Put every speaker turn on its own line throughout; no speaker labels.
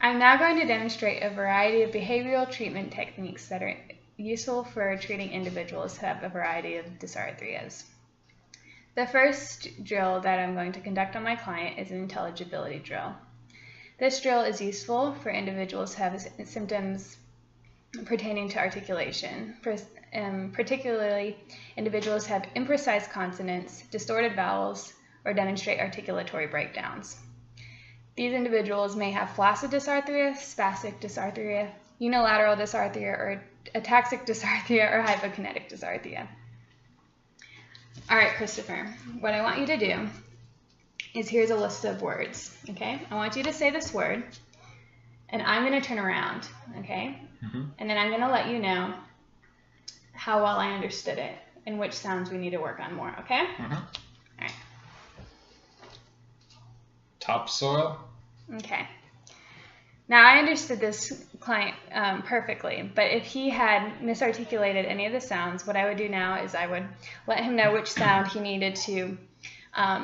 I'm now going to demonstrate a variety of behavioral treatment techniques that are useful for treating individuals who have a variety of dysarthrias. The first drill that I'm going to conduct on my client is an intelligibility drill. This drill is useful for individuals who have symptoms pertaining to articulation, particularly individuals who have imprecise consonants, distorted vowels, or demonstrate articulatory breakdowns. These individuals may have flaccid dysarthria, spastic dysarthria, unilateral dysarthria, or ataxic dysarthria, or hypokinetic dysarthria. All right, Christopher, what I want you to do is here's a list of words, okay? I want you to say this word, and I'm going to turn around, okay? And then I'm going to let you know how well I understood it and which sounds we need to work on more, okay? All right.
Topsoil.
Okay. Now, I understood this client perfectly, but if he had misarticulated any of the sounds, what I would do now is I would let him know which sound he needed to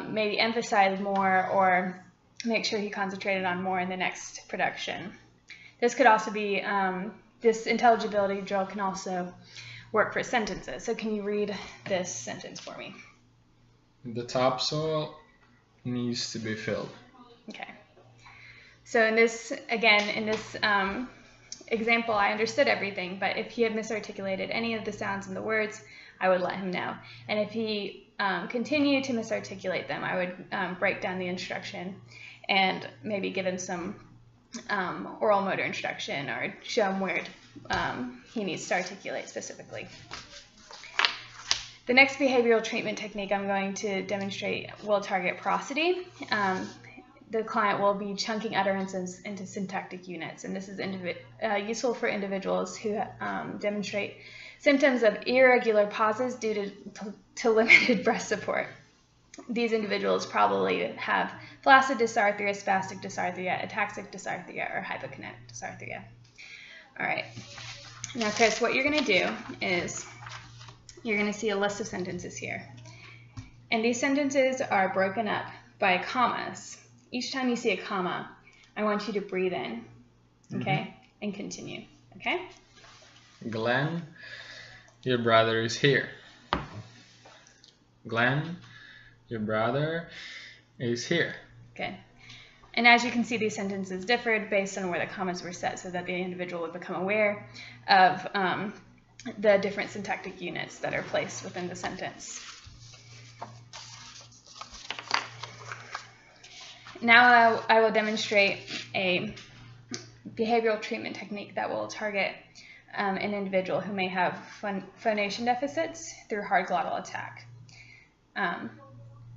maybe emphasize more or make sure he concentrated on more in the next production. This could also be, this intelligibility drill can also work for sentences. So can you read this sentence for me?
The topsoil needs to be filled.
Okay. So in this, again, in this example, I understood everything, but if he had misarticulated any of the sounds in the words, I would let him know. And if he continued to misarticulate them, I would break down the instruction and maybe give him some oral motor instruction or show him where he needs to articulate specifically. The next behavioral treatment technique I'm going to demonstrate will target prosody. The client will be chunking utterances into syntactic units, and this is useful for individuals who demonstrate symptoms of irregular pauses due to limited breath support. These individuals probably have flaccid dysarthria, spastic dysarthria, ataxic dysarthria, or hypokinetic dysarthria. All right. Now, Chris, what you're going to do is you're going to see a list of sentences here. And these sentences are broken up by commas. Each time you see a comma, I want you to breathe in, okay, and continue, okay?
Glenn, your brother is here. Glenn, your brother is here.
Okay. And as you can see, these sentences differed based on where the commas were set so that the individual would become aware of the different syntactic units that are placed within the sentence. Now I will demonstrate a behavioral treatment technique that will target an individual who may have phonation deficits through hard glottal attack.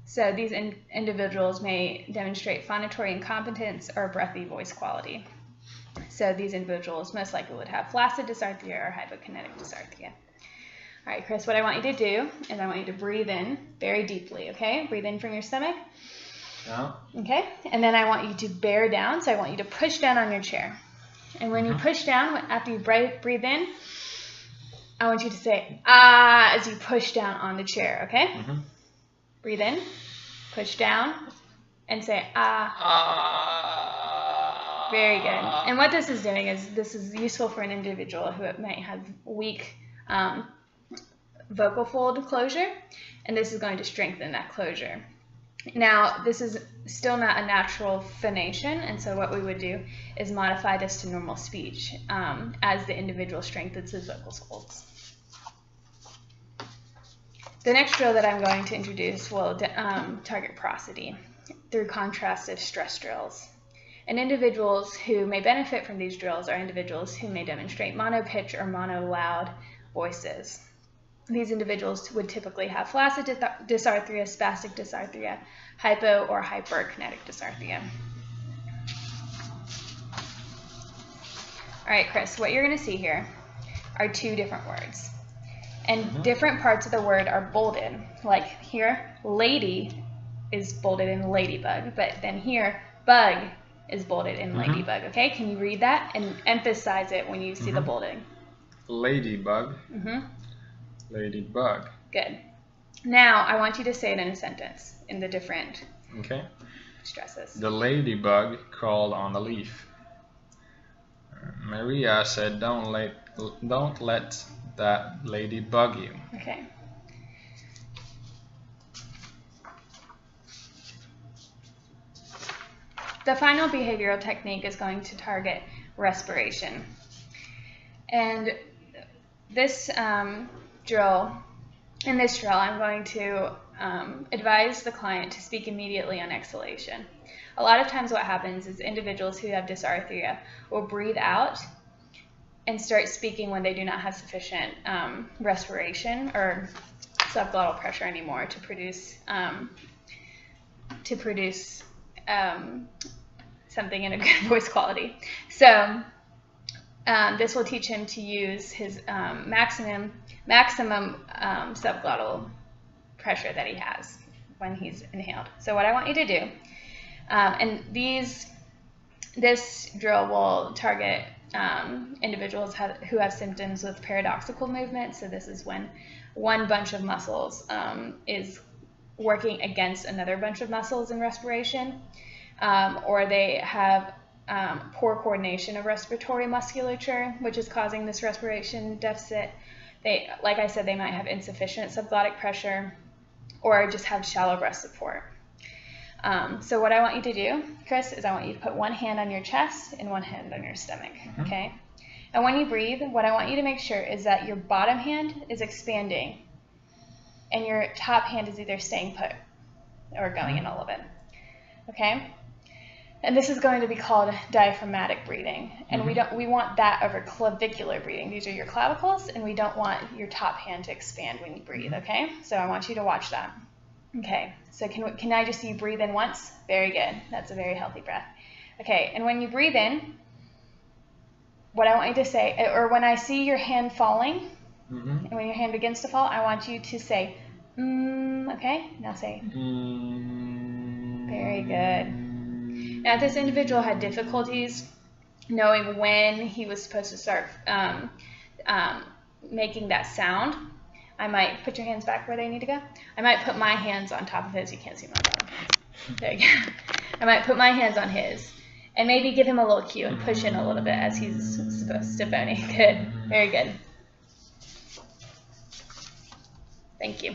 So these individuals may demonstrate phonatory incompetence or breathy voice quality. So these individuals most likely would have flaccid dysarthria or hypokinetic dysarthria. All right, Chris, what I want you to do is I want you to breathe in very deeply, okay? Breathe in from your stomach.
Yeah.
Okay, and then I want you to bear down, so I want you to push down on your chair. And when you push down, after you breathe in, I want you to say, ah, as you push down on the chair, okay? Breathe in, push down, and say, ah. Very good. And what this is doing is this is useful for an individual who might have weak vocal fold closure, and this is going to strengthen that closure. Now, this is still not a natural phonation, and so what we would do is modify this to normal speech as the individual strengthens his vocal folds. The next drill that I'm going to introduce will target prosody through contrastive stress drills. And individuals who may benefit from these drills are individuals who may demonstrate mono-pitch or mono-loud voices. These individuals would typically have flaccid dysarthria, spastic dysarthria, hypo or hyperkinetic dysarthria. All right, Chris, what you're going to see here are two different words. And different parts of the word are bolded. Like here, lady is bolded in ladybug, but then here, bug is bolded in ladybug. Okay, can you read that and emphasize it when you see the bolding?
Ladybug. Ladybug.
Good. Now I want you to say it in a sentence in the different stresses.
The ladybug crawled on the leaf. Maria said, don't let that lady bug you.
Okay. The final behavioral technique is going to target respiration. And this drill, I'm going to advise the client to speak immediately on exhalation. A lot of times what happens is individuals who have dysarthria will breathe out and start speaking when they do not have sufficient respiration or subglottal pressure anymore to produce something in a good voice quality. So this will teach him to use his maximum subglottal pressure that he has when he's inhaled. So what I want you to do, and this drill will target individuals who have symptoms with paradoxical movement. So this is when one bunch of muscles is working against another bunch of muscles in respiration, or they have poor coordination of respiratory musculature, which is causing this respiration deficit. Like I said, they might have insufficient subglottic pressure or just have shallow breath support. So what I want you to do, Chris, is I want you to put one hand on your chest and one hand on your stomach, okay? And when you breathe, what I want you to make sure is that your bottom hand is expanding and your top hand is either staying put or going in a little bit, okay? And this is going to be called diaphragmatic breathing. And we want that over clavicular breathing. These are your clavicles, and we don't want your top hand to expand when you breathe, okay? So I want you to watch that. Okay, so can I just see you breathe in once? Very good. That's a very healthy breath. Okay, and when you breathe in, what I want you to say, or when I see your hand falling, and when your hand begins to fall, I want you to say, okay? Now say, Very good. Now, if this individual had difficulties knowing when he was supposed to start making that sound, I might put your hands back where they need to go. I might put my hands on top of his. You can't see my bottom hands. There you go. I might put my hands on his and maybe give him a little cue and push in a little bit as he's supposed to phony. Good. Very good. Thank you.